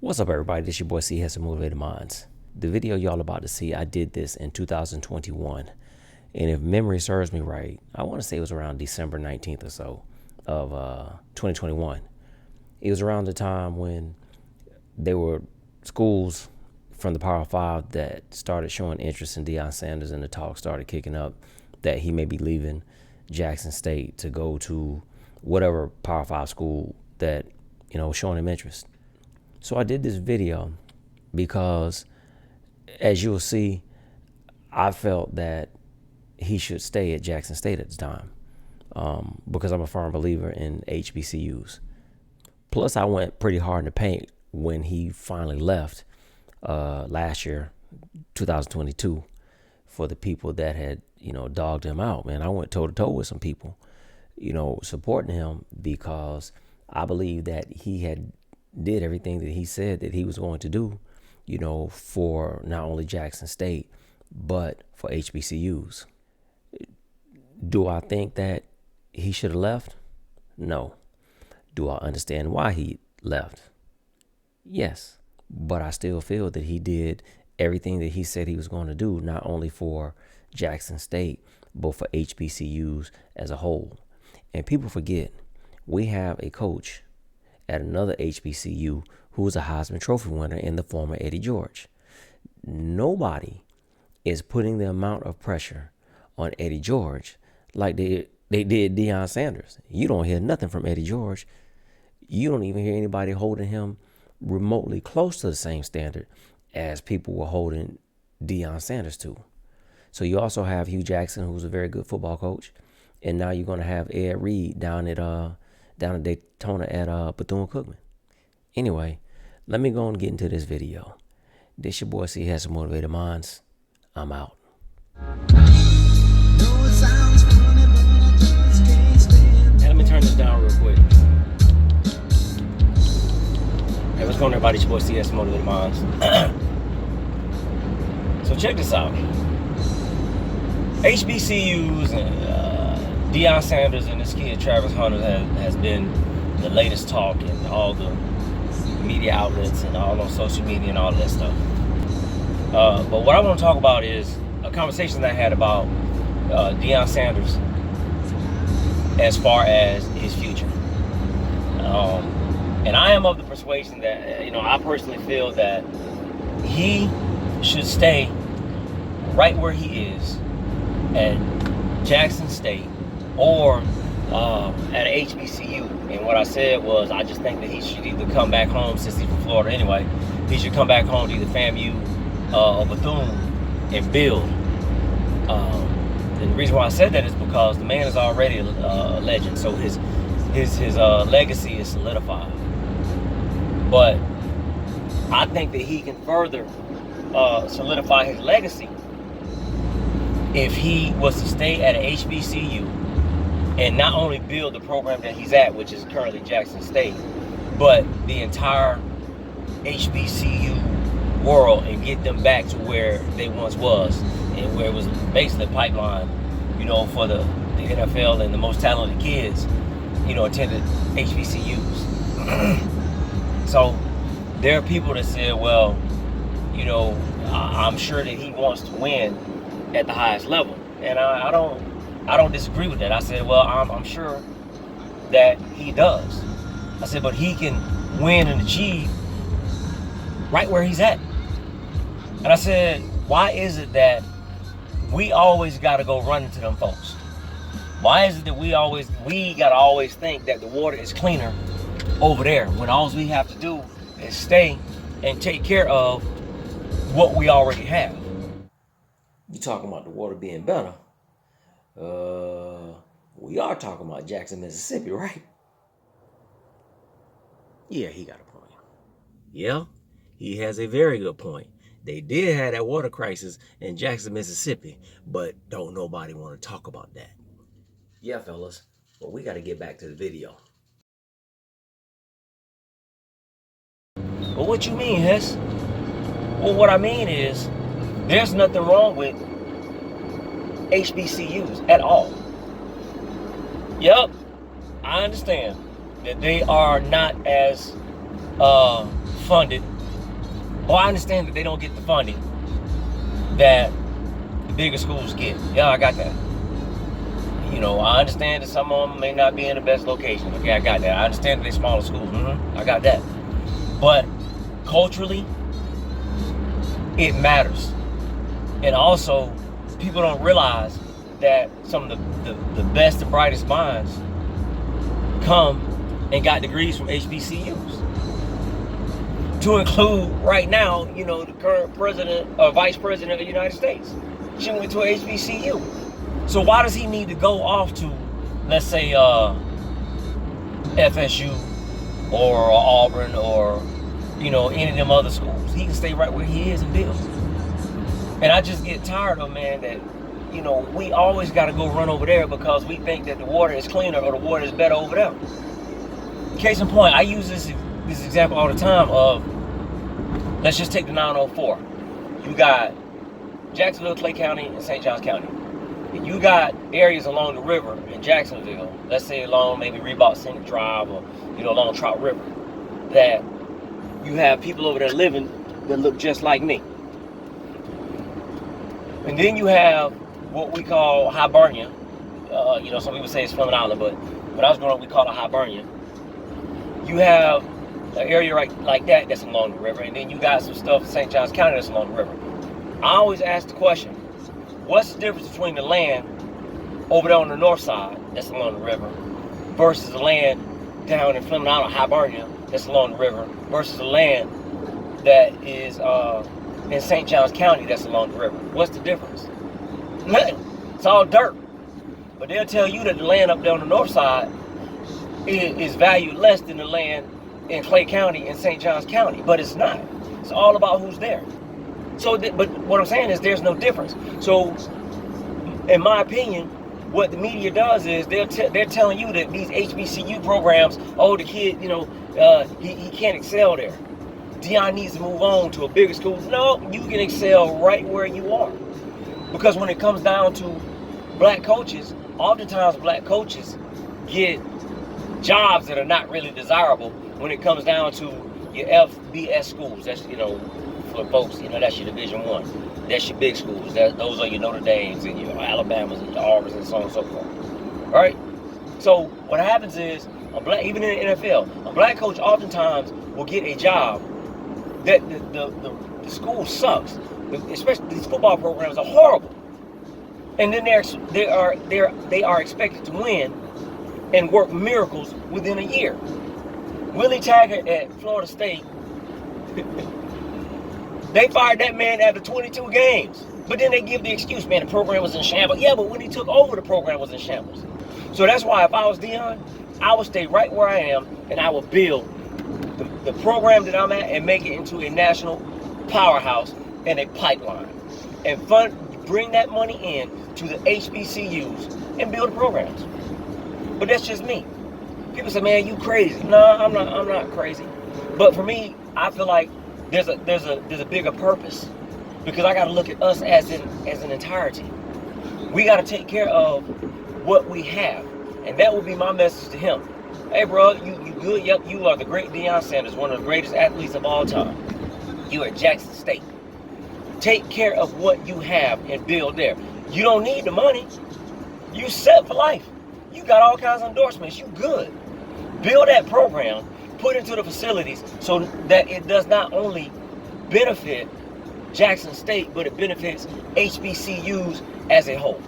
What's up, everybody? This your boy C has some motivated minds. The video y'all about to see, I did this in 2021, and if memory serves me right, I want to say it was around December 19th or so of 2021. It was around the time when there were schools from the Power Five that started showing interest in Deion Sanders, and the talk started kicking up that he may be leaving Jackson State to go to whatever Power Five school that was showing him interest. So I did this video because, as you'll see, I felt that he should stay at Jackson State at the time because I'm a firm believer in HBCUs. Plus, I went pretty hard in the paint when he finally left last year, 2022, for the people that had, dogged him out. Man, I went toe to toe with some people, supporting him because I believe that he had did everything that he said that he was going to do, for not only Jackson State, but for HBCUs. Do I think that he should have left? No. Do I understand why he left? Yes. But I still feel that he did everything that he said he was going to do, not only for Jackson State, but for HBCUs as a whole. And people forget, we have a coach at another HBCU who is a Heisman Trophy winner in the former Eddie George. Nobody is putting the amount of pressure on Eddie George like they did Deion Sanders. You don't hear nothing from Eddie George. You don't even hear anybody holding him remotely close to the same standard as people were holding Deion Sanders to. So you also have Hugh Jackson, who's a very good football coach, and now you're going to have Ed Reed down in Daytona at Bethune-Cookman. Anyway, let me go and get into this video. This your boy C has some motivated minds. I'm out. Hey, let me turn this down real quick. Hey, what's going on, everybody? It's your boy C has some motivated minds. So check this out. HBCUs and Deion Sanders and this kid Travis Hunter has been the latest talk in all the media outlets and all on social media and all of that stuff. But what I want to talk about is a conversation that I had about Deion Sanders as far as his future. And I am of the persuasion that, I personally feel that he should stay right where he is at Jackson State or at a HBCU. And what I said was, I just think that he should either come back home, since he's from Florida anyway. He should come back home to either FAMU or Bethune and build. And the reason why I said that is because the man is already a legend, so his legacy is solidified. But I think that he can further solidify his legacy if he was to stay at a HBCU and not only build the program that he's at, which is currently Jackson State, but the entire HBCU world, and get them back to where they once was, and where it was basically a pipeline, for the NFL and the most talented kids, attended HBCUs. So there are people that say, well, I'm sure that he wants to win at the highest level, and I don't disagree with that. I said, well, I'm sure that he does. I said, but he can win and achieve right where he's at. And I said, why is it that we always got to go run into them folks? Why is it that we got to always think that the water is cleaner over there, when all we have to do is stay and take care of what we already have? You talking about the water being better? We are talking about Jackson, Mississippi, right? Yeah, he got a point. Yeah, he has a very good point. They did have that water crisis in Jackson, Mississippi, but don't nobody want to talk about that. Yeah, fellas, but we got to get back to the video. Well, what you mean, Hess? Well, what I mean is, there's nothing wrong with HBCUs at all. Yep, I understand that they are not as funded Oh, I understand that they don't get the funding that the bigger schools get. Yeah, I got that. You know, I understand that some of them may not be in the best location. Okay, I got that. I understand that they're smaller schools. I got that. But culturally, it matters. And also, people don't realize that some of the best and brightest minds come and got degrees from HBCUs. To include right now, you know, the current president or vice president of the United States. She went to a HBCU. So why does he need to go off to, let's say, FSU or Auburn or, you know, any of them other schools? He can stay right where he is and build. And I just get tired of, man, that, you know, we always got to go run over there because we think that the water is cleaner or the water is better over there. Case in point, I use this example all the time of, let's just take the 904. You got Jacksonville, Clay County, and St. Johns County. And you got areas along the river in Jacksonville, let's say along maybe Reebok Scenic Drive or, you know, along Trout River, that you have people over there living that look just like me. And then you have what we call Hibernia. You know, some people say it's Fleming Island, but when I was growing up, we called it Hibernia. You have an area like that that's along the river, and then you got some stuff in St. Johns County that's along the river. I always ask the question, what's the difference between the land over there on the north side that's along the river versus the land down in Fleming Island, Hibernia, that's along the river, versus the land that is in St. Johns County that's along the river? What's the difference? Nothing. It's all dirt. But they'll tell you that the land up there on the north side is valued less than the land in Clay County and St. Johns County, but it's not. It's all about who's there. So, but what I'm saying is there's no difference. So, in my opinion, what the media does is they're telling you that these HBCU programs, oh, the kid, you know, he can't excel there. Deion needs to move on to a bigger school. No, you can excel right where you are. Because when it comes down to black coaches, oftentimes black coaches get jobs that are not really desirable when it comes down to your FBS schools. That's, you know, for folks, you know, that's your Division I. That's your big schools. Those are your Notre Dames and your Alabamas and your Auburns and so on and so forth. All right? So what happens is, even in the NFL, a black coach oftentimes will get a job that the school sucks. Especially these football programs are horrible. And then they are expected to win and work miracles within a year. Willie Taggart at Florida State, they fired that man after 22 games. But then they give the excuse, man, the program was in shambles. Yeah, but when he took over, the program was in shambles. So that's why if I was Deion, I would stay right where I am and I would build the program that I'm at and make it into a national powerhouse and a pipeline. And bring that money in to the HBCUs and build the programs. But that's just me. People say, man, you crazy. No, I'm not crazy. But for me, I feel like there's a bigger purpose, because I got to look at us as an entirety. We got to take care of what we have, and that will be my message to him. Hey, bro, you good? Yep, you are the great Deion Sanders, one of the greatest athletes of all time. You are at Jackson State. Take care of what you have and build there. You don't need the money. You set for life. You got all kinds of endorsements. You good. Build that program, put into the facilities so that it does not only benefit Jackson State, but it benefits HBCUs as a whole.